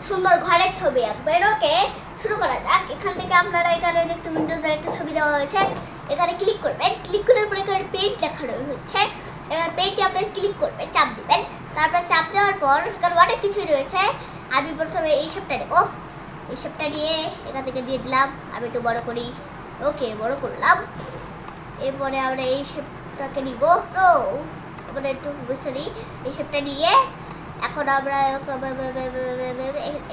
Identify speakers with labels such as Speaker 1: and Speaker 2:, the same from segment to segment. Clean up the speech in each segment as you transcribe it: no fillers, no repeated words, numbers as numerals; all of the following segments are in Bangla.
Speaker 1: সুন্দর ঘরের ছবি আঁকবেন। ওকে, শুরু করা যাক। এখান থেকে আপনারা এখানে দেখছেন উইন্ডোজের একটা ছবি দেওয়া হয়েছে, এখানে ক্লিক করবেন। ক্লিক করার পরে এখানে পেইন্ট লেখা হচ্ছে, এখানে পেইন্টে আপনারা ক্লিক করবেন, চাপ দিবেন। তারপর চাপ দেওয়ার পর এখানে অনেক কিছুই রয়েছে। আমি প্রথমে এই শেপটা নেব, এই শেপটা নিয়ে এখান থেকে দিয়ে দিলাম। আমি একটু বড় করি, ওকে বড় করলাম। এরপরে আমরা এই শেপটাকে নিব, আমরা একটু বুঝতে নিই। এই শেপটা নিয়ে এখন আমরা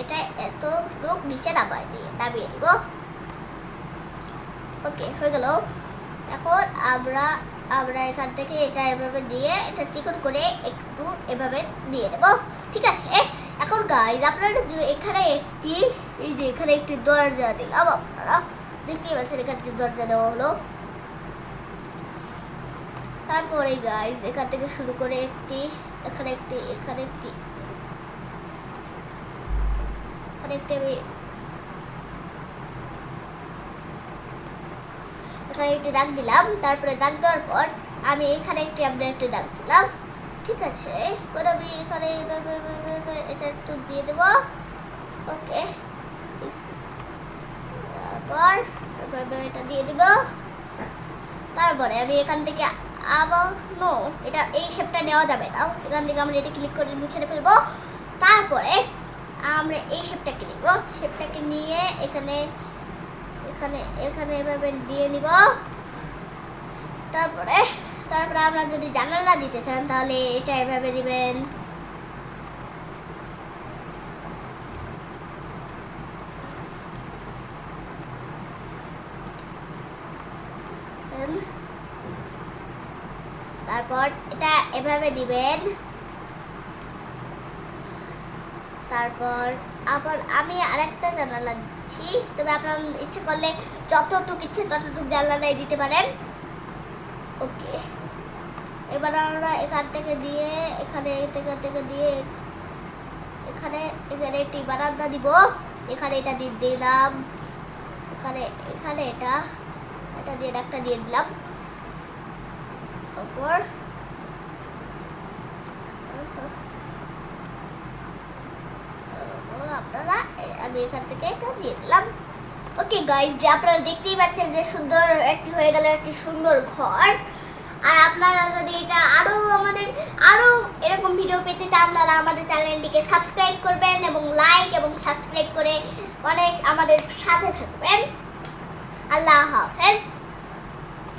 Speaker 1: এটা এত লোক নিচে নামিয়ে দিব। ওকে, হয়ে গেল। এখন আমরা এখান থেকে এটা এভাবে দিয়ে এটা চিকন করে একটু এভাবে দিয়ে দেব, ঠিক আছে। এখন গাইজ আপনারা এখানে একটি দরজা দিলাম, আপনারা দেখতেই পাচ্ছেন এখানে দরজা দেওয়া হলো। তারপরে গাইজ এখান থেকে শুরু করে এখানে একটি দাগ দিলাম। তারপরে দাগ দেওয়ার পর আমি এখানে একটি দাগ দিলাম, ঠিক আছে। আমি এখানে এটা একটু দিয়ে দেব, ওকে। তারপর এটা দিয়ে দেব। তারপরে আমি এখান থেকে আবার এটা এই শেপটা নেওয়া যাবে না, এখান থেকে আমরা এটা ক্লিক করে মুছে ফেলবো। তারপরে আমরা এই শেপটাকে নিব, শেপটাকে নিয়ে এখানে এভাবে দিয়ে নিব। তারপরে আমরা যদি জানালা দিতে চান তাহলে এটা এভাবে দিবেন। তারপর এটা এভাবে দিবেন। তারপর আবার আমি আরেকটা জানালা দিচ্ছি, তবে আপনার ইচ্ছে করলে যতটুকু ইচ্ছে ততটুকু জানালাই দিতে পারেন। ওকে, এবার আমরা এখান থেকে দিয়ে এখানে একটি বারান্দা দিব। এখানে এটা দিয়ে দিলাম, এখানে এটা দিয়ে একটা দিয়ে দিলাম। তারপর আমি এখান থেকে এটা দিয়ে দিলাম। ওকে গাইজ, যে আপনারা দেখতেই পাচ্ছেন যে সুন্দর একটি হয়ে গেল, একটি সুন্দর ঘর। আর আপনারা যদি এটা আরো এরকম ভিডিও পেতে চান তাহলে আমাদের চ্যানেলটিকে সাবস্ক্রাইব করবেন এবং লাইক এবং সাবস্ক্রাইব করে অনেক আমাদের সাথে থাকবেন। আল্লাহ হাফেজ।